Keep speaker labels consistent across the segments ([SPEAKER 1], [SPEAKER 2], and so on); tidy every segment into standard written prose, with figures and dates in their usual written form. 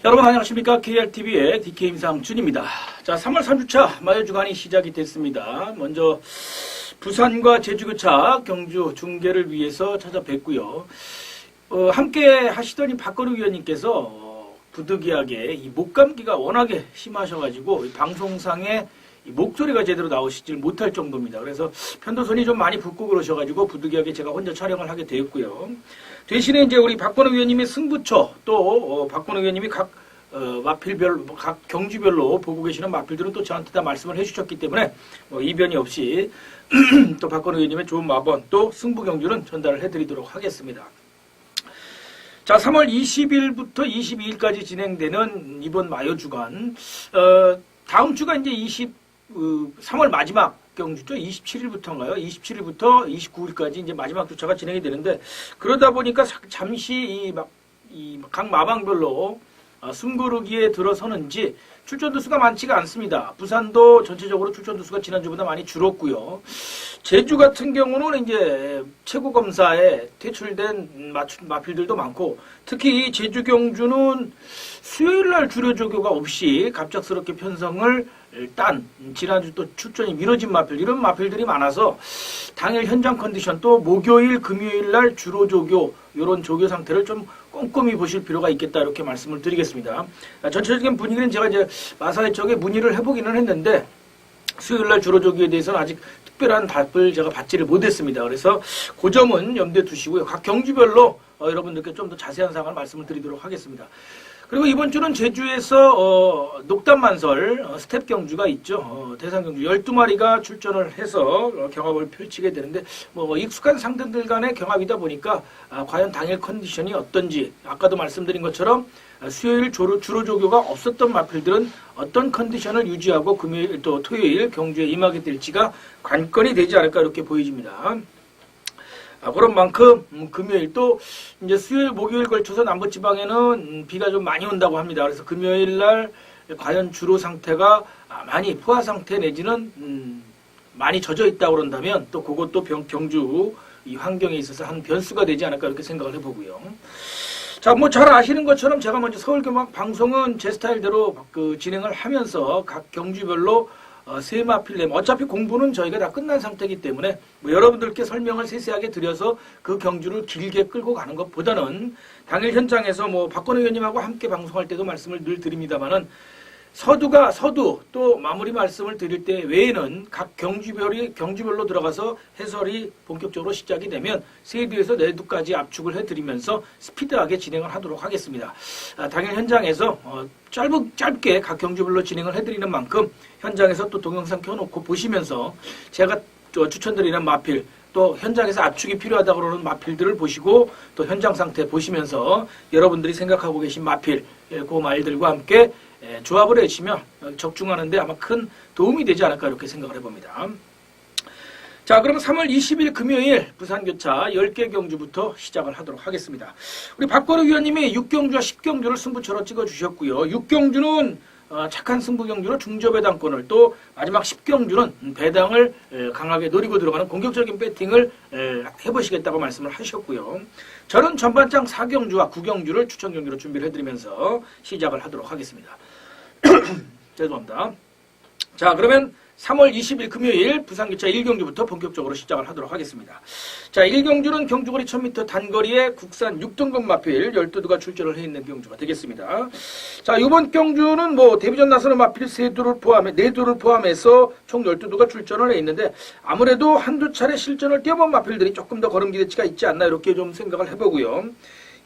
[SPEAKER 1] 여러분 안녕하십니까? KRTV의 DK 임상준입니다. 자, 3월 3주차 마요주간이 시작이 됐습니다. 먼저 부산과 제주교차 경주 중계를 위해서 찾아뵙고요. 함께 하시더니 박건우 위원님께서 부득이하게 이 목감기가 워낙에 심하셔가지고 방송상에 목소리가 제대로 나오시질 못할 정도입니다. 그래서 편도선이 좀 많이 붓고 그러셔가지고 부득이하게 제가 혼자 촬영을 하게 되었고요. 대신에 이제 우리 박건우 위원님의 승부처 또 박건우 위원님이 각 마필별로 각 경주별로 보고 계시는 마필들은 또 저한테 다 말씀을 해주셨기 때문에 이변이 없이 또 박건우 위원님의 좋은 마번 또 승부 경주는 전달을 해드리도록 하겠습니다. 자, 3월 20일부터 22일까지 진행되는 이번 마요주간 다음 주가 이제 3월 마지막 경주죠. 27일부터인가요? 27일부터 29일까지 이제 마지막 주차가 진행이 되는데 그러다 보니까 잠시 각 마방별로 숨고르기에 들어서는지 출전두 수가 많지가 않습니다. 부산도 전체적으로 출전두 수가 지난주보다 많이 줄었고요. 제주 같은 경우는 이제 최고검사에 퇴출된 마필들도 많고 특히 제주 경주는 수요일날 주료 조교가 없이 갑작스럽게 편성을 딴 지난주 또 출전이 미뤄진 마필 이런 마필들이 많아서 당일 현장 컨디션 또 목요일 금요일날 주로 조교 이런 조교 상태를 좀 꼼꼼히 보실 필요가 있겠다 이렇게 말씀을 드리겠습니다. 전체적인 분위기는 제가 이제 마사회 쪽에 문의를 해보기는 했는데 수요일날 주로 조교에 대해서는 아직 특별한 답을 제가 받지를 못했습니다. 그래서 그 점은 염두에 두시고요. 각 경주별로 여러분들께 좀 더 자세한 사항을 말씀을 드리도록 하겠습니다. 그리고 이번 주는 제주에서 녹담만설 스텝 경주가 있죠. 대상 경주 12마리가 출전을 해서 경합을 펼치게 되는데 익숙한 상대들 간의 경합이다 보니까 과연 당일 컨디션이 어떤지 아까도 말씀드린 것처럼 수요일 주로 조교가 없었던 마필들은 어떤 컨디션을 유지하고 금요일 또 토요일 경주에 임하게 될지가 관건이 되지 않을까 이렇게 보여집니다. 그런 만큼 금요일 또 이제 수요일 목요일 걸쳐서 남부지방에는 비가 좀 많이 온다고 합니다. 그래서 금요일 날 과연 주로 상태가 많이 포화 상태 내지는 많이 젖어 있다고 그런다면 또 그것도 경주 이 환경에 있어서 한 변수가 되지 않을까 이렇게 생각을 해보고요. 자, 잘 아시는 것처럼 제가 먼저 서울교막 방송은 제 스타일대로 진행을 하면서 각 경주별로 세 마필 내면 어차피 공부는 저희가 다 끝난 상태이기 때문에 여러분들께 설명을 세세하게 드려서 그 경주를 길게 끌고 가는 것보다는 당일 현장에서 박건우 의원님하고 함께 방송할 때도 말씀을 늘 드립니다만은 서두 또 마무리 말씀을 드릴 때 외에는 각 경주별로 들어가서 해설이 본격적으로 시작이 되면 세두에서 네두까지 압축을 해드리면서 스피드하게 진행을 하도록 하겠습니다. 당일 현장에서 짧게 각 경주별로 진행을 해드리는 만큼 현장에서 또 동영상 켜놓고 보시면서 제가 추천드리는 마필 또 현장에서 압축이 필요하다고 그러는 마필들을 보시고 또 현장 상태 보시면서 여러분들이 생각하고 계신 마필 그 말들과 함께 조합을 해주시면 적중하는데 아마 큰 도움이 되지 않을까 이렇게 생각을 해봅니다. 자, 그럼 3월 20일 금요일 부산교차 10개 경주부터 시작을 하도록 하겠습니다. 우리 박건우 위원님이 6경주와 10경주를 승부처로 찍어주셨고요. 6경주는 착한 승부 경주로 중저배당권을 또 마지막 10경주는 배당을 강하게 노리고 들어가는 공격적인 배팅을 해보시겠다고 말씀을 하셨고요. 저는 전반장 4경주와 9경주를 추천 경주로 준비를 해드리면서 시작을 하도록 하겠습니다. 죄송합니다. 자, 그러면 3월 20일 금요일 부산교차 1경주부터 본격적으로 시작을 하도록 하겠습니다. 자, 1경주는 경주거리 1000m 단거리에 국산 6등급 마필 12두가 출전을 해 있는 경주가 되겠습니다. 자, 이번 경주는 데뷔전 나서는 마필 4두를 포함해서 총 12두가 출전을 해 있는데 아무래도 한두 차례 실전을 뛰어본 마필들이 조금 더 걸음 기대치가 있지 않나 이렇게 좀 생각을 해보고요.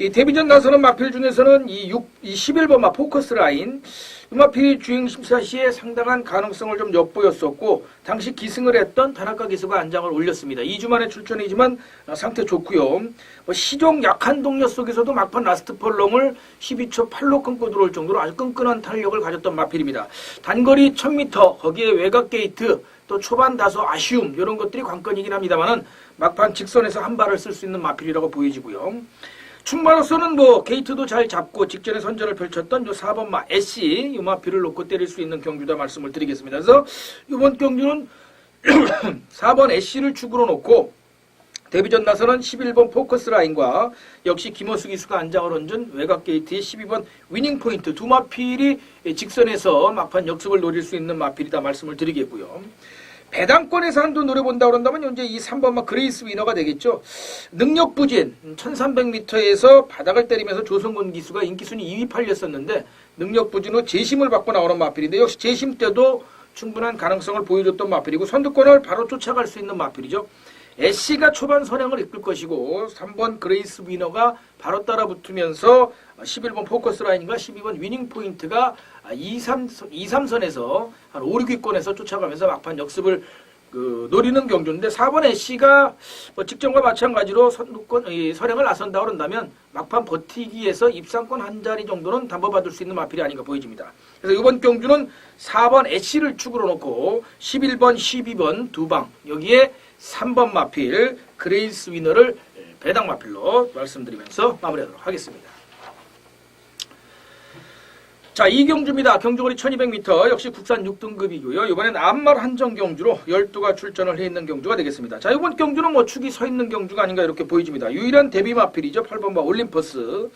[SPEAKER 1] 이 데뷔전 나서는 마필 중에서는 이 11번 포커스 라인 이 마필이 주행 심사 시에 상당한 가능성을 좀 엿보였었고 당시 기승을 했던 다나카 기수가 안장을 올렸습니다. 2주 만에 출전이지만 상태 좋고요. 시종 약한 동료 속에서도 막판 라스트 펄롱을 12초 8로 끊고 들어올 정도로 아주 끈끈한 탄력을 가졌던 마필입니다. 단거리 1000m 거기에 외곽 게이트 또 초반 다소 아쉬움 이런 것들이 관건이긴 합니다만은 막판 직선에서 한 발을 쓸 수 있는 마필이라고 보여지고요. 충마로서는 게이트도 잘 잡고 직전에 선전을 펼쳤던 요 4번 애쉬 이 마필을 놓고 때릴 수 있는 경주다 말씀을 드리겠습니다. 그래서 이번 경주는 4번 애쉬를 축으로 놓고 데뷔전 나서는 11번 포커스 라인과 역시 김호수 기수가 안장을 얹은 외곽 게이트의 12번 위닝 포인트 두 마필이 직선에서 막판 역습을 노릴 수 있는 마필이다 말씀을 드리겠고요. 배당권에서 한도 노려본다 그런다면 현재 이 3번마 그레이스 위너가 되겠죠. 능력 부진 1300m에서 바닥을 때리면서 조성근 기수가 인기순위 2위 팔렸었는데 능력 부진 후 재심을 받고 나오는 마필인데 역시 재심 때도 충분한 가능성을 보여줬던 마필이고 선두권을 바로 쫓아갈 수 있는 마필이죠. 애쉬가 초반 선행을 이끌 것이고 3번 그레이스 위너가 바로 따라 붙으면서 11번 포커스 라인과 12번 위닝 포인트가 2, 3선에서 한 5, 6위권에서 쫓아가면서 막판 역습을 노리는 경주인데 4번 애쉬가 직전과 마찬가지로 선두권 선행을 나선다 그런다면 막판 버티기에서 입상권 한 자리 정도는 담보받을 수 있는 마필이 아닌가 보여집니다. 그래서 이번 경주는 4번 애쉬를 축으로 놓고 11번, 12번 두 방 여기에 3번 마필 그레이스 위너를 배당 마필로 말씀드리면서 마무리하도록 하겠습니다. 자, 이 경주입니다. 경주거리 1200m 역시 국산 6등급이고요. 이번엔 암말 한정 경주로 12가 출전을 해 있는 경주가 되겠습니다. 자, 이번 경주는 뭐 축이 서 있는 경주가 아닌가 이렇게 보여집니다. 유일한 데뷔 마필이죠. 8번마 올림퍼스.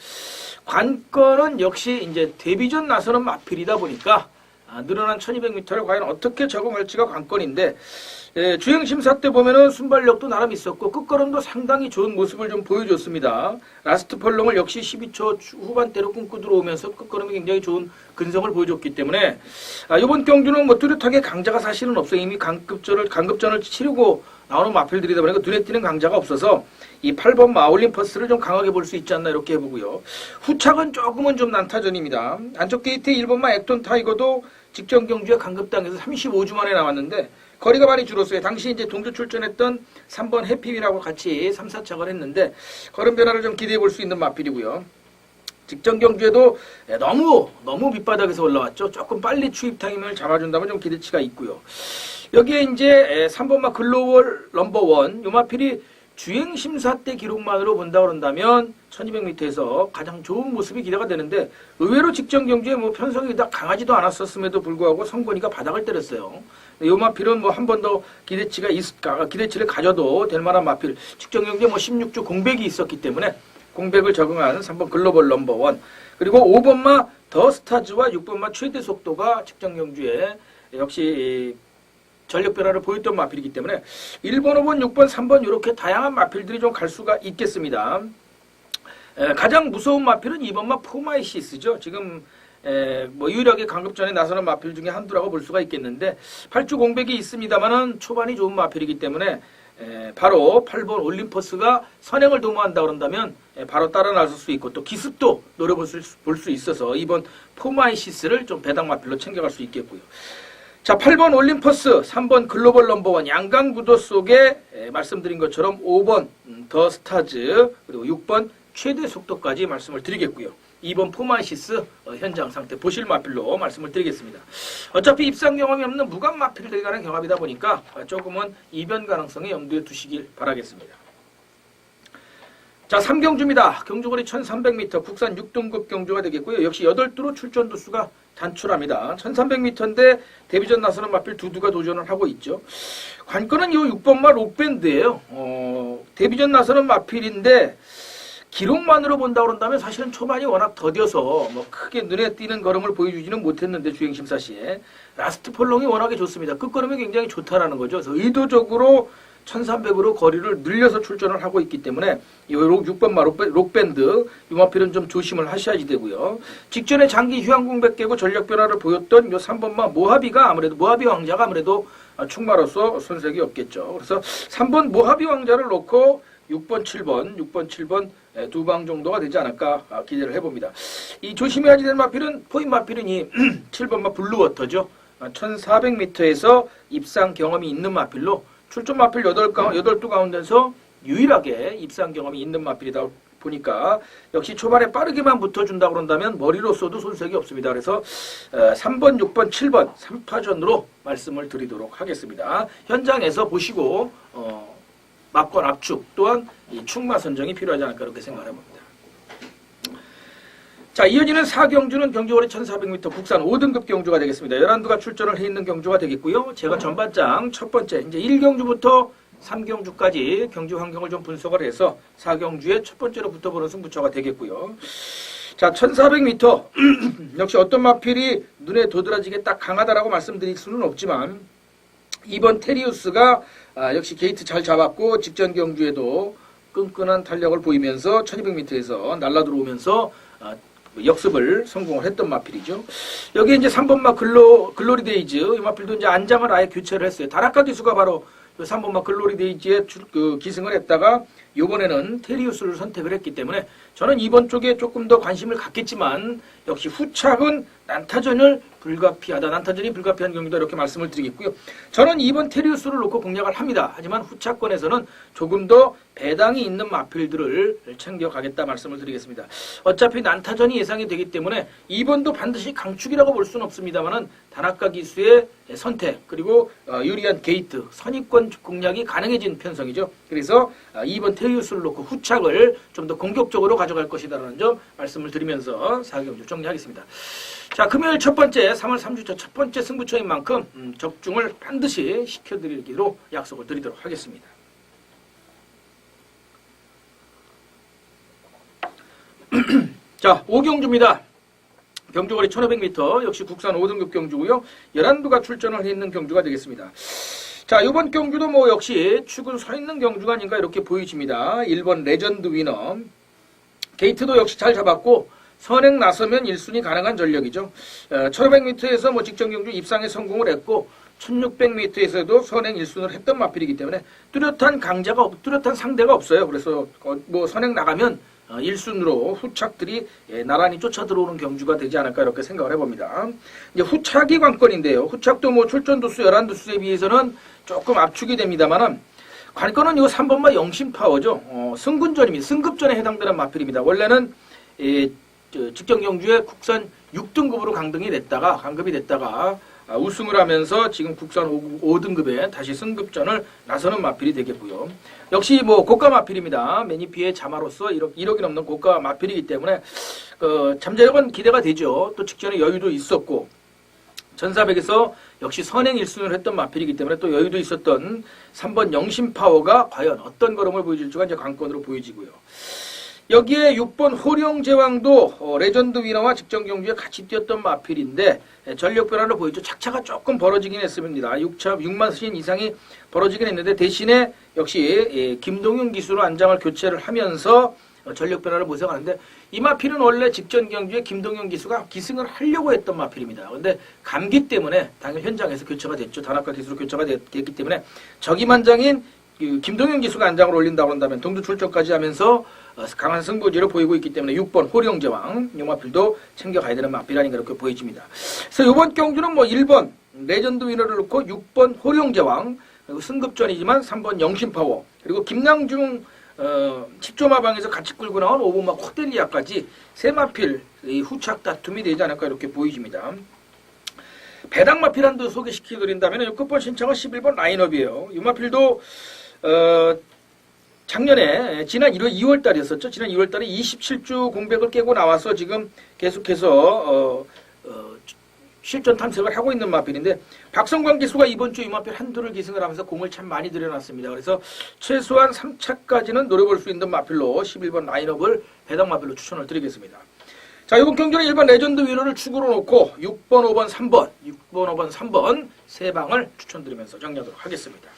[SPEAKER 1] 관건은 역시 이제 데뷔전 나서는 마필이다 보니까 늘어난 1200m를 과연 어떻게 적응할지가 관건인데 주행심사 때 보면은 순발력도 나름 있었고 끝걸음도 상당히 좋은 모습을 좀 보여줬습니다. 라스트 펄롱을 역시 12초 후반대로 끊고 들어오면서 끝걸음이 굉장히 좋은 근성을 보여줬기 때문에 이번 경주는 뭐 뚜렷하게 강자가 사실은 없어요. 이미 강급전을 치르고 나오는 마필들이다 보니까 눈에 띄는 강자가 없어서 이 8번 마올림퍼스를 좀 강하게 볼 수 있지 않나 이렇게 해보고요. 후착은 조금은 좀 난타전입니다. 안쪽 게이트 1번마 액톤 타이거도 직전 경주에 강급당에서 35주 만에 나왔는데 거리가 많이 줄었어요. 당시 이제 동조 출전했던 3번 해피위라고 같이 3, 4착을 했는데 걸음 변화를 좀 기대해 볼 수 있는 마필이고요. 직전 경주에도 너무 밑바닥에서 올라왔죠. 조금 빨리 추입 타이밍을 잡아준다면 좀 기대치가 있고요. 여기에 이제 3번마 글로벌 넘버원 요 마필이 주행심사 때 기록만으로 본다 그런다면 1200m에서 가장 좋은 모습이 기대가 되는데 의외로 직전 경주에 뭐 편성이 다 강하지도 않았었음에도 불구하고 성건이가 바닥을 때렸어요. 이 마필은 뭐 한 번 더 기대치를 가져도 될 만한 마필. 직전 경주에 뭐 16주 공백이 있었기 때문에 공백을 적응한 3번 글로벌 넘버원 그리고 5번마 더 스타즈와 6번마 최대 속도가 직전 경주에 역시 전력 변화를 보였던 마필이기 때문에 1번, 5번, 6번, 3번 이렇게 다양한 마필들이 좀 갈 수가 있겠습니다. 가장 무서운 마필은 2번마 포마이시스죠. 지금 뭐 유일하게 강급전에 나서는 마필 중에 한두라고 볼 수가 있겠는데 8주 공백이 있습니다만은 초반이 좋은 마필이기 때문에 바로 8번 올림퍼스가 선행을 도모한다 그런다면 바로 따라 나설 수 있고 또 기습도 노려볼 수 있어서 2번 포마이시스를 좀 배당 마필로 챙겨갈 수 있겠고요. 자, 8번 올림퍼스, 3번 글로벌 넘버원 양강구도 속에 말씀드린 것처럼 5번 더 스타즈 그리고 6번 최대 속도까지 말씀을 드리겠고요. 2번 포마시스 현장 상태 보실 마필로 말씀을 드리겠습니다. 어차피 입상 경험이 없는 무관 마필들이 가는 경합이다 보니까 조금은 이변 가능성에 염두에 두시길 바라겠습니다. 자, 3경주입니다. 경주거리 1300m 국산 6등급 경주가 되겠고요. 역시 8두로 출전 두수가 단출합니다. 1300m인데 데뷔전 나서는 마필 두두가 도전을 하고 있죠. 관건은 이 6번마 록밴드예요. 데뷔전 나서는 마필인데 기록만으로 본다 그런다면 사실은 초반이 워낙 더뎌서 뭐 크게 눈에 띄는 걸음을 보여주지는 못했는데 주행심사 시에 라스트 폴롱이 워낙에 좋습니다. 끝걸음이 굉장히 좋다라는 거죠. 그래서 의도적으로 1300으로 거리를 늘려서 출전을 하고 있기 때문에 이 6번마 록밴드 이 마필은 좀 조심을 하셔야지 되고요. 직전에 장기 휴양 공백 깨고 전력 변화를 보였던 이 3번마 모하비 왕자가 아무래도 충마로서 손색이 없겠죠. 그래서 3번 모하비 왕자를 놓고 6번, 7번 두 방 정도가 되지 않을까 기대를 해봅니다. 이 조심해야지 될 마필은 포인 마필은 이 7번마 블루워터죠. 1400m에서 입상 경험이 있는 마필로 출전 마필 8두 가운데서 유일하게 입상 경험이 있는 마필이다 보니까 역시 초반에 빠르게만 붙어준다 그런다면 머리로써도 손색이 없습니다. 그래서 3번, 6번, 7번 3파전으로 말씀을 드리도록 하겠습니다. 현장에서 보시고 막권 압축 또한 이 충마 선정이 필요하지 않을까 그렇게 생각을 해봅니다. 자, 이어지는 4경주는 경주거리 1400m 국산 5등급 경주가 되겠습니다. 11두가 출전을 해 있는 경주가 되겠고요. 제가 전반장 첫 번째 이제 1경주부터 3경주까지 경주 환경을 좀 분석을 해서 4경주에 첫 번째로 붙어보는 승부처가 되겠고요. 자, 1400m. 역시 어떤 마필이 눈에 도드라지게 딱 강하다라고 말씀드릴 수는 없지만, 이번 테리우스가 역시 게이트 잘 잡았고, 직전 경주에도 끈끈한 탄력을 보이면서 1200m에서 날라 들어오면서 역습을 성공을 했던 마필이죠. 여기 이제 3번마 글로리데이즈, 이 마필도 이제 안장을 아예 교체를 했어요. 다라카 기수가 바로 3번마 글로리데이즈에 기승을 했다가 이번에는 테리우스를 선택을 했기 때문에 저는 이번 쪽에 조금 더 관심을 갖겠지만 역시 후착은 난타전이 불가피한 경기다 이렇게 말씀을 드리겠고요. 저는 이번 테리우스를 놓고 공략을 합니다. 하지만 후착권에서는 조금 더 배당이 있는 마필들을 챙겨가겠다 말씀을 드리겠습니다. 어차피 난타전이 예상이 되기 때문에 이번도 반드시 강축이라고 볼 수는 없습니다만은 다나카 기수의 선택 그리고 유리한 게이트 선입권 공략이 가능해진 편성이죠. 그래서 이번 테리우스를 놓고 후착을 좀 더 공격적으로 가져갈 것이다라는 점 말씀을 드리면서 4경주 정리하겠습니다. 자, 금요일 첫 번째 3월 3주차 첫 번째 승부처인 만큼 적중을 반드시 시켜드리기로 약속을 드리도록 하겠습니다. 자, 5경주입니다. 경주거리 1500m 역시 국산 5등급 경주고요. 11두가 출전을 했는 경주가 되겠습니다. 자, 이번 경주도 뭐 역시 축은 서 있는 경주가 아닌가 이렇게 보이집니다. 1번 레전드 위너. 게이트도 역시 잘 잡았고 선행 나서면 1순위 가능한 전력이죠. 1500m에서 뭐 직전 경주 입상에 성공을 했고 1600m에서도 선행 1순위를 했던 마필이기 때문에 뚜렷한 상대가 없어요. 그래서 뭐 선행 나가면 1순위로 후착들이 나란히 쫓아 들어오는 경주가 되지 않을까 이렇게 생각을 해봅니다. 이제 후착이 관건인데요. 후착도 뭐 출전 두수 11두수에 비해서는 조금 압축이 됩니다만은 관건은 이 3번마 영심파워죠. 승군전입니다. 승급전에 해당되는 마필입니다. 원래는 직전 경주에 국산 6등급으로 강등이 됐다가 우승을 하면서 지금 국산 5등급에 다시 승급전을 나서는 마필이 되겠고요. 역시 뭐 고가 마필입니다. 매니피의 자마로서 1억이 넘는 고가 마필이기 때문에 잠재력은 기대가 되죠. 또 직전에 여유도 있었고 1400에서 역시 선행 1순위를 했던 마필이기 때문에 또 여유도 있었던 3번 영심파워가 과연 어떤 걸음을 보여줄지가 이제 관건으로 보여지고요. 여기에 6번 호령제왕도 레전드 위너와 직전 경주에 같이 뛰었던 마필인데 전력 변화를 보이죠. 착차가 조금 벌어지긴 했습니다. 6만 스신 이상이 벌어지긴 했는데 대신에 역시 김동윤 기수로 안장을 교체를 하면서 전력 변화를 모색하는데 이 마필은 원래 직전 경주에 김동윤 기수가 기승을 하려고 했던 마필입니다. 그런데 감기 때문에 당일 현장에서 교체가 됐죠. 다나카 기수로 교체가 됐기 때문에 적임안장인 김동윤 기수가 안장을 올린다고 한다면 동두 출전까지 하면서 강한 승부지를 보이고 있기 때문에 6번 호령제왕 이 마필도 챙겨가야 되는 마필 아닌가 이렇게 보여집니다. 그래서 이번 경주는 뭐 1번 레전드 위너를 놓고 6번 호령제왕 그리고 승급전이지만 3번 영심파워 그리고 김낭중 10조 마방에서 같이 끌고 나온 5번마 코델리아까지 세 마필 후착 다툼이 되지 않을까 이렇게 보여집니다. 배당 마필 한두 소개시켜드린다면 끝번 신청은 11번 라인업이에요. 이 마필도 작년에 지난 2월 달이었었죠. 지난 2월 달에 27주 공백을 깨고 나와서 지금 계속해서 실전 탐색을 하고 있는 마필인데 박성광 기수가 이번 주 이 마필 한두를 기승을 하면서 공을 참 많이 들여놨습니다. 그래서 최소한 3차까지는 노려볼 수 있는 마필로 11번 라인업을 배당 마필로 추천을 드리겠습니다. 자, 이번 경기는 1번 레전드 위너를 축으로 놓고 6번, 5번, 3번 세 방을 추천드리면서 정리하도록 하겠습니다.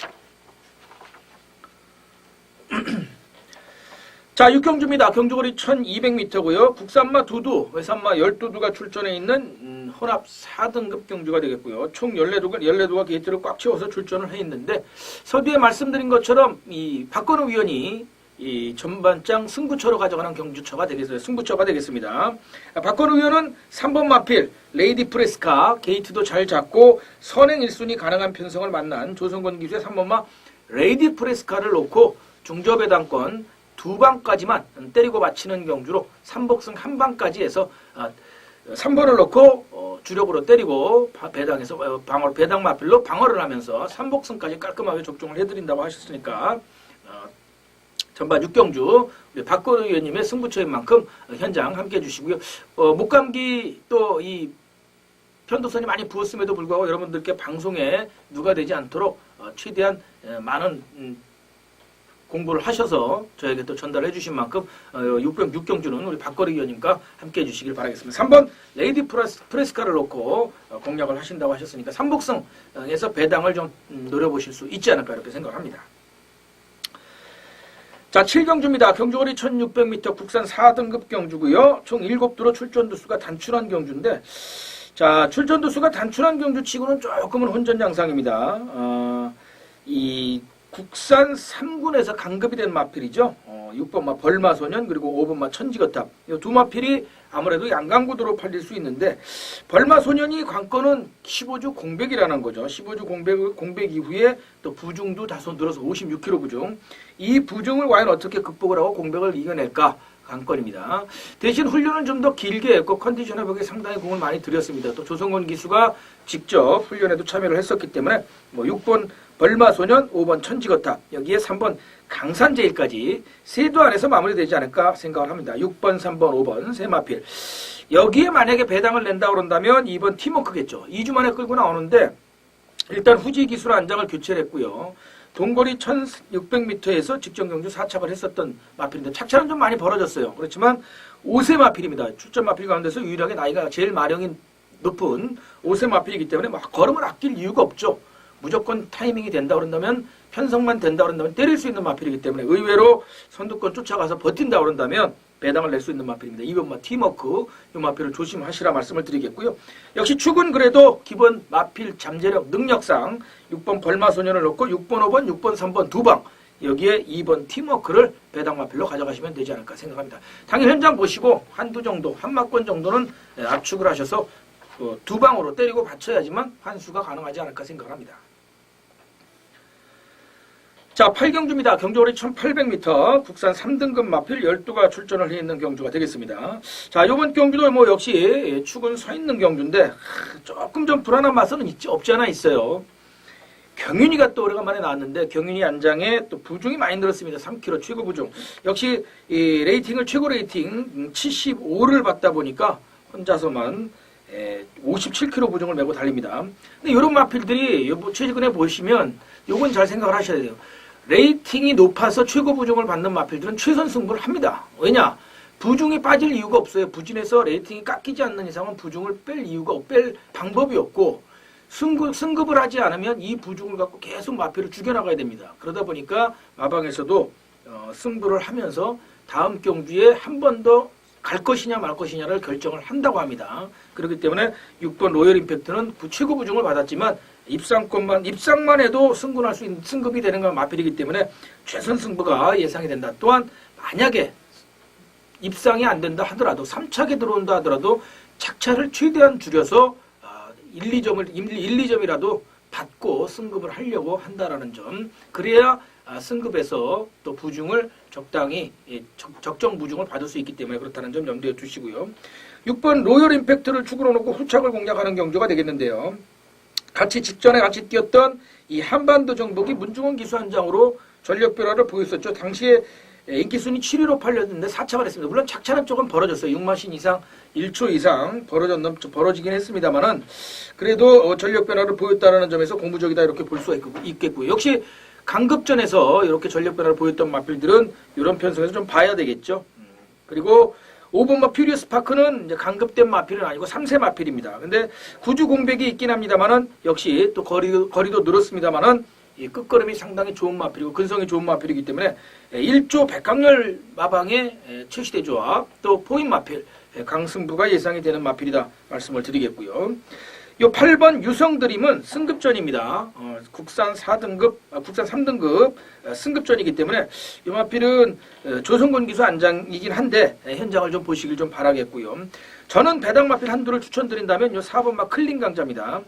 [SPEAKER 1] 자, 6경주입니다. 경주거리 1200m고요. 국산마 2두, 외산마 12두가 출전해 있는 혼합 4등급 경주가 되겠고요. 총 14두가 게이트를 꽉 채워서 출전을 해 있는데 서두에 말씀드린 것처럼 이 박건우 위원이 이 전반장 승부처로 가져가는 경주처가 되겠습니다. 박건우 위원은 3번 마필 레이디 프레스카 게이트도 잘 잡고 선행 1순위 가능한 편성을 만난 조성권 기수의 3번마 레이디 프레스카를 놓고 중저배당권 2방까지만 때리고 마치는 경주로 3복승 1방까지 해서 3번을 넣고 주력으로 때리고 배당에서 배당 마필로 방어를 하면서 3복승까지 깔끔하게 적중을 해드린다고 하셨으니까 전반 6경주 우리 박건우 의원님의 승부처인 만큼 현장 함께해 주시고요. 목감기 또 이 편도선이 많이 부었음에도 불구하고 여러분들께 방송에 누가 되지 않도록 최대한 많은 공부를 하셔서 저에게 또 전달해 주신 만큼 6경주는 우리 박거리 위원님과 함께 해주시길 바라겠습니다. 3번 레이디 프레스카를 놓고 공략을 하신다고 하셨으니까 삼복승에서 배당을 좀 노려보실 수 있지 않을까 이렇게 생각합니다. 자, 7경주입니다. 경주거리 1600m 국산 4등급 경주고요. 총 7도로 출전도수가 단출한 경주인데, 자, 출전도수가 단출한 경주 치고는 조금은 혼전 양상입니다. 이 국산 3군에서 강급이 된 마필이죠. 6번 벌마소년 그리고 5번 천지거탑. 이 두 마필이 아무래도 양강구도로 팔릴 수 있는데, 벌마소년이 관건은 15주 공백이라는 거죠. 15주 공백 이후에 또 부중도 다소 늘어서 56kg 부중. 이 부중을 과연 어떻게 극복을 하고 공백을 이겨낼까? 관건입니다. 대신 훈련은 좀 더 길게 했고 컨디션 회복에 상당히 공을 많이 들였습니다. 또 조성건 기수가 직접 훈련에도 참여를 했었기 때문에 6번 벌마소년, 5번 천지거탑, 여기에 3번 강산제일까지 세 도 안에서 마무리되지 않을까 생각을 합니다. 6번, 3번, 5번 세 마필. 여기에 만약에 배당을 낸다 그런다면 2번 팀워크겠죠. 2주 만에 끌고 나오는데 일단 후지 기술 안장을 교체를 했고요. 동거리 1600m에서 직전 경주 4착을 했었던 마필인데 착차는 좀 많이 벌어졌어요. 그렇지만 5세 마필입니다. 출전 마필 가운데서 유일하게 나이가 제일 마령이 높은 5세 마필이기 때문에 막 걸음을 아낄 이유가 없죠. 무조건 타이밍이 된다 그런다면, 편성만 된다 그런다면 때릴 수 있는 마필이기 때문에 의외로 선두권 쫓아가서 버틴다 그런다면 배당을 낼 수 있는 마필입니다. 2번 팀워크, 이 마필을 조심하시라 말씀을 드리겠고요. 역시 축은 그래도 기본 마필 잠재력 능력상 6번 벌마소년을 놓고 6번, 5번, 6번, 3번 두 방, 여기에 2번 팀워크를 배당 마필로 가져가시면 되지 않을까 생각합니다. 당일 현장 보시고 한두 정도, 한 마권 정도는 압축을 하셔서 두 방으로 때리고 받쳐야지만 환수가 가능하지 않을까 생각합니다. 자, 8경주입니다. 경주거리 1800m 국산 3등급 마필 12가 출전을 해 있는 경주가 되겠습니다. 자, 이번 경주도 역시 축은 서 있는 경주인데 조금 좀 불안한 맛은 없지 않아 있어요. 경윤이가 또 오래간만에 나왔는데 경윤이 안장에 또 부중이 많이 늘었습니다. 3kg 최고 부중. 역시 이 레이팅을 최고 레이팅 75를 받다 보니까 혼자서만 57kg 부중을 메고 달립니다. 근데 이런 마필들이 최근에 보시면 요건 잘 생각을 하셔야 돼요. 레이팅이 높아서 최고 부중을 받는 마필들은 최선 승부를 합니다. 왜냐? 부중이 빠질 이유가 없어요. 부진해서 레이팅이 깎이지 않는 이상은 부중을 뺄 방법이 없고, 승급을 하지 않으면 이 부중을 갖고 계속 마필을 죽여나가야 됩니다. 그러다 보니까 마방에서도 승부를 하면서 다음 경주에 한 번 더 갈 것이냐 말 것이냐를 결정을 한다고 합니다. 그렇기 때문에 6번 로열 임팩트는 최고 부중을 받았지만 입상만 해도 승군할 수 있는 승급이 되는 건 마필이기 때문에 최선 승부가 예상이 된다. 또한 만약에 입상이 안 된다 하더라도 3착에 들어온다 하더라도 착차를 최대한 줄여서 1, 2점이라도 받고 승급을 하려고 한다라는 점. 그래야 승급에서 또 부중을 적당히 적정 부중을 받을 수 있기 때문에 그렇다는 점 염두에 두시고요. 6번 로열 임팩트를 축으로 놓고 후착을 공략하는 경주가 되겠는데요. 직전에 같이 뛰었던 이 한반도 정복이 문중원 기수 한 장으로 전력 변화를 보였었죠. 당시에 인기순위 7위로 팔렸는데 4착을 했습니다. 물론 착차는 조금 벌어졌어요. 6마신 이상, 1초 이상 벌어지긴 했습니다만은 그래도 전력 변화를 보였다는 점에서 공부적이다 이렇게 볼 수가 있겠고요. 역시 강급전에서 이렇게 전력 변화를 보였던 마필들은 이런 편성에서 좀 봐야 되겠죠. 그리고 5번 퓨리어스 파크는 이제 강급된 마필은 아니고 3세 마필입니다. 근데 구주 공백이 있긴 합니다만은 역시 또 거리도 늘었습니다만은 이 끝걸음이 상당히 좋은 마필이고 근성이 좋은 마필이기 때문에 1조 백강렬 마방의 최시대 조합 또 포인 마필 강승부가 예상이 되는 마필이다 말씀을 드리겠고요. 요 8번 유성드림은 승급전입니다. 국산 3등급 승급전이기 때문에 이 마필은 조성곤 기수 안장이긴 한데 현장을 좀 보시길 좀 바라겠고요. 저는 배당 마필 한두를 추천드린다면 요 4번 막 클린 강자입니다.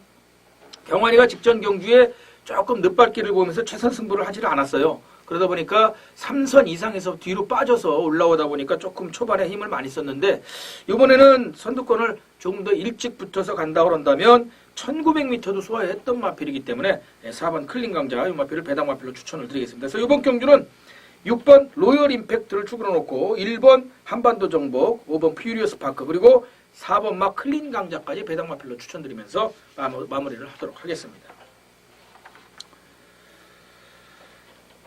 [SPEAKER 1] 경환이가 직전 경주에 조금 늦발길을 보면서 최선 승부를 하지를 않았어요. 그러다 보니까 3선 이상에서 뒤로 빠져서 올라오다 보니까 조금 초반에 힘을 많이 썼는데 이번에는 선두권을 조금 더 일찍 붙어서 간다 그런다면 1900m도 소화했던 마필이기 때문에 4번 클린 강자 이 마필을 배당 마필로 추천을 드리겠습니다. 그래서 이번 경주는 6번 로열 임팩트를 축으로 놓고 1번 한반도 정복, 5번 퓨리어스 파크 그리고 4번 막 클린 강자까지 배당 마필로 추천드리면서 마무리를 하도록 하겠습니다.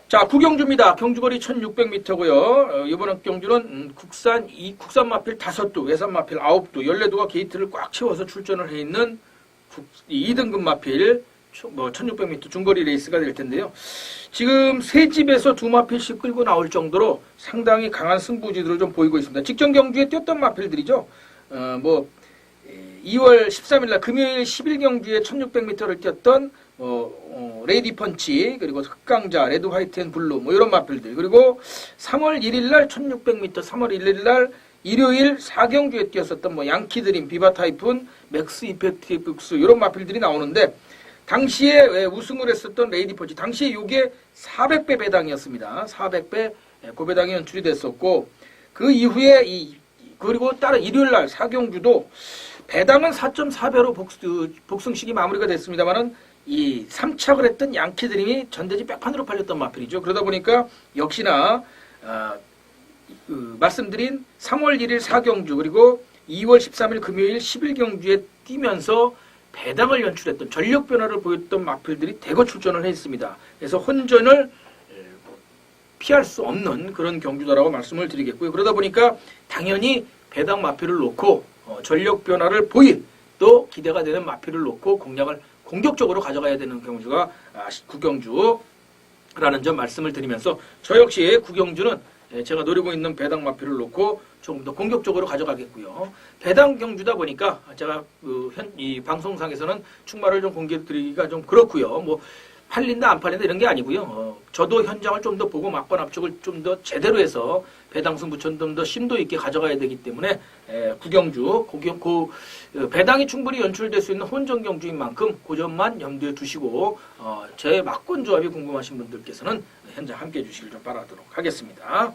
[SPEAKER 1] 자, 구경주입니다. 경주거리 1600m고요. 이번 경주는 국산 마필 5두, 외산 마필 9두, 14두가 게이트를 꽉 채워서 출전을 해 있는 2등급 마필 1600m 중거리 레이스가 될 텐데요. 지금 세 집에서 두 마필씩 끌고 나올 정도로 상당히 강한 승부지들을 좀 보이고 있습니다. 직전 경주에 뛰었던 마필들이죠. 2월 13일 날 금요일 10일 경주에 1600m를 뛰었던 레이디 펀치, 그리고 흑강자, 레드 화이트 앤 블루, 이런 마필들. 그리고 3월 1일 날 1600m, 3월 1일 날 일요일 4경주에 뛰었었던 양키 드림, 비바 타이푼, 맥스 이펙티브스, 이런 마필들이 나오는데, 당시에 우승을 했었던 레이디 펀치, 당시에 요게 400배 배당이었습니다. 400배 고배당이 연출이 됐었고, 그 이후에 그리고 따른 일요일 날 4경주도 배당은 4.4배로 복승식이 마무리가 됐습니다만은 이 3착을 했던 양키드림이 전대지 백판으로 팔렸던 마필이죠. 그러다 보니까 역시나 말씀드린 3월 1일 4경주 그리고 2월 13일 금요일 10일 경주에 뛰면서 배당을 연출했던 전력 변화를 보였던 마필들이 대거 출전을 했습니다. 그래서 혼전을 피할 수 없는 그런 경주다라고 말씀을 드리겠고요. 그러다 보니까 당연히 배당 마필을 놓고 전력 변화를 보일 또 기대가 되는 마필을 놓고 공략을 공격적으로 가져가야 되는 경주가 구경주라는 점 말씀을 드리면서 저 역시 구경주는 제가 노리고 있는 배당 마필을 놓고 조금 더 공격적으로 가져가겠고요. 배당 경주다 보니까 제가 이 방송상에서는 충마를 좀 공개드리기가 좀 그렇고요. 팔린다 안 팔린다 이런 게 아니고요. 저도 현장을 좀 더 보고 막판 압축을 좀 더 제대로 해서 배당 승부처는 좀 더 심도 있게 가져가야 되기 때문에 구경주, 배당이 충분히 연출될 수 있는 혼전 경주인 만큼 그 점만 염두에 두시고 제 막권 조합이 궁금하신 분들께서는 현장 함께해 주시길 좀 바라도록 하겠습니다.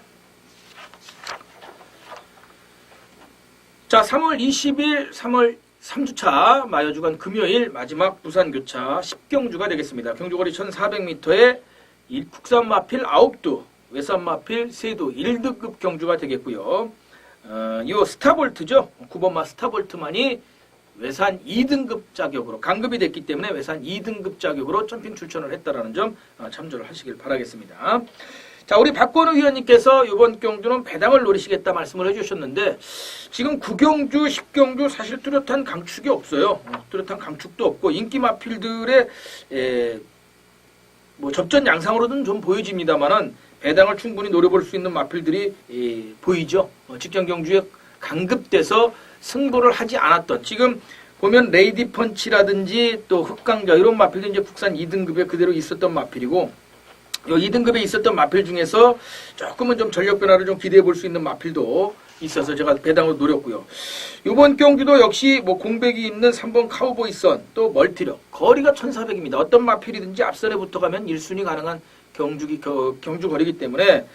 [SPEAKER 1] 자, 3월 20일 3주차 마여주간 금요일 마지막 부산교차 10경주가 되겠습니다. 경주거리 1400m에 국산 마필 9두, 외산 마필 3두, 1등급 경주가 되겠고요. 이 스타볼트죠. 9번마 스타볼트만이 외산 2등급 자격으로 강급이 됐기 때문에 외산 2등급 자격으로 점핑 출전을 했다라는 점 참조를 하시길 바라겠습니다. 자, 우리 박건우 위원님께서 이번 경주는 배당을 노리시겠다 말씀을 해주셨는데 지금 9경주, 10경주 사실 뚜렷한 강축이 없어요. 뚜렷한 강축도 없고 인기 마필들의 접전 양상으로는 좀 보여집니다만은 배당을 충분히 노려볼 수 있는 마필들이 보이죠. 직전 경주에 강급돼서 승부를 하지 않았던 지금 보면 레이디 펀치라든지 또 흑강자 이런 마필도 이제 국산 2등급에 그대로 있었던 마필이고 이 2등급에 있었던 마필 중에서 조금은 좀 전력 변화를 좀 기대해 볼 수 있는 마필도 있어서 제가 배당을 노렸고요. 이번 경주도 역시 공백이 있는 3번 카우보이선 또 멀티력 거리가 1400입니다. 어떤 마필이든지 앞선에 붙어가면 1순위 가능한 경주 거리이기 때문에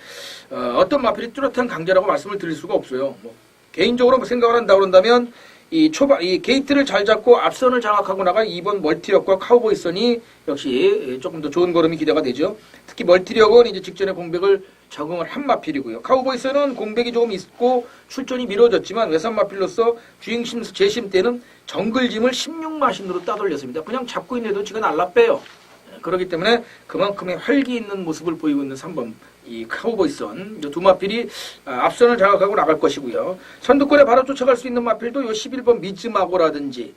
[SPEAKER 1] 어떤 마필이 뚜렷한 강자라고 말씀을 드릴 수가 없어요. 개인적으로 생각을 한다 그런다면 이 게이트를 잘 잡고 앞선을 장악하고 나간 2번 멀티력과 카우보이선이 역시 조금 더 좋은 걸음이 기대가 되죠. 특히 멀티력은 이제 직전에 공백을 적응을 한 마필이고요. 카우보이선은 공백이 조금 있고 출전이 미뤄졌지만 외산 마필로서 주행심 재심 때는 정글짐을 16마신으로 따돌렸습니다. 그냥 잡고 있는데도 지가 날라 빼요. 그렇기 때문에 그만큼의 활기 있는 모습을 보이고 있는 3번 이 카우보이선 두 마필이 앞선을 장악하고 나갈 것이고요. 선두권에 바로 쫓아갈 수 있는 마필도 요 11번 미즈마고라든지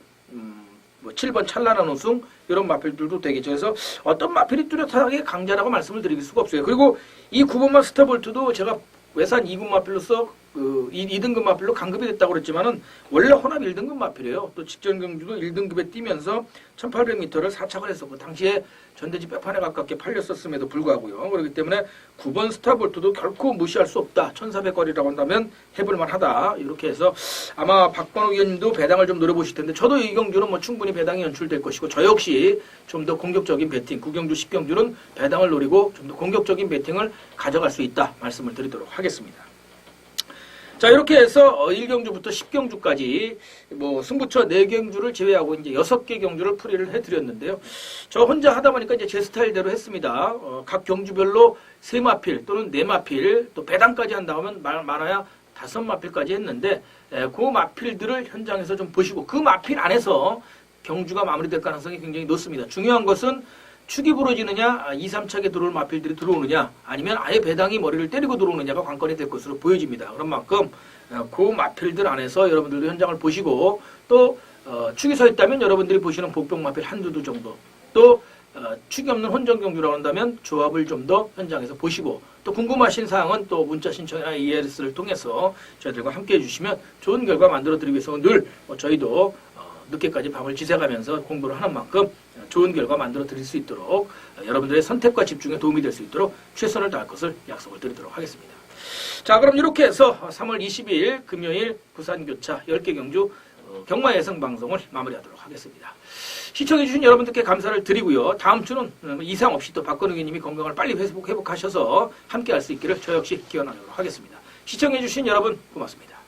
[SPEAKER 1] 7번 찬란한 우승 이런 마필들도 되겠죠. 그래서 어떤 마필이 뚜렷하게 강자라고 말씀을 드릴 수가 없어요. 그리고 이 9번마 스타볼트도 제가 외산 2군 마필로서 2등급 마필로 강급이 됐다고 그랬지만은 원래 혼합 1등급 마필이에요. 또 직전 경주도 1등급에 뛰면서 1800m를 4착을 했었고 당시에 전대지 백판에 가깝게 팔렸었음에도 불구하고요. 그렇기 때문에 9번 스타볼트도 결코 무시할 수 없다. 1400거리라고 한다면 해볼만 하다. 이렇게 해서 아마 박건우 위원님도 배당을 좀 노려보실 텐데 저도 이 경주는 충분히 배당이 연출될 것이고 저 역시 좀 더 공격적인 배팅 9경주 10경주는 배당을 노리고 좀 더 공격적인 배팅을 가져갈 수 있다. 말씀을 드리도록 하겠습니다. 자, 이렇게 해서 1경주부터 10경주까지 승부처 4경주를 제외하고 이제 6개 경주를 풀이를 해드렸는데요. 저 혼자 하다 보니까 이제 제 스타일대로 했습니다. 각 경주별로 3마필 또는 4마필 또 배당까지 한다면 많아야 5마필까지 했는데 그 마필들을 현장에서 좀 보시고 그 마필 안에서 경주가 마무리될 가능성이 굉장히 높습니다. 중요한 것은 축이 부러지느냐, 2, 3차게 들어올 마필들이 들어오느냐, 아니면 아예 배당이 머리를 때리고 들어오느냐가 관건이 될 것으로 보여집니다. 그런 만큼 그 마필들 안에서 여러분들도 현장을 보시고 또 축이 서 있다면 여러분들이 보시는 복병 마필 한두 정도, 또 축이 없는 혼전 경주라고 한다면 조합을 좀 더 현장에서 보시고, 또 궁금하신 사항은 또 문자 신청이나 ES를 통해서 저희들과 함께 해주시면 좋은 결과 만들어 드리기 위해서 늘 저희도 늦게까지 밤을 지새가면서 공부를 하는 만큼 좋은 결과 만들어 드릴 수 있도록 여러분들의 선택과 집중에 도움이 될 수 있도록 최선을 다할 것을 약속을 드리도록 하겠습니다. 자, 그럼 이렇게 해서 3월 22일 금요일 부산교차 10개 경주 경마 예상 방송을 마무리하도록 하겠습니다. 시청해주신 여러분들께 감사를 드리고요. 다음 주는 이상 없이 또 박건우 의원님이 건강을 빨리 회복하셔서 함께 할 수 있기를 저 역시 기원하도록 하겠습니다. 시청해주신 여러분 고맙습니다.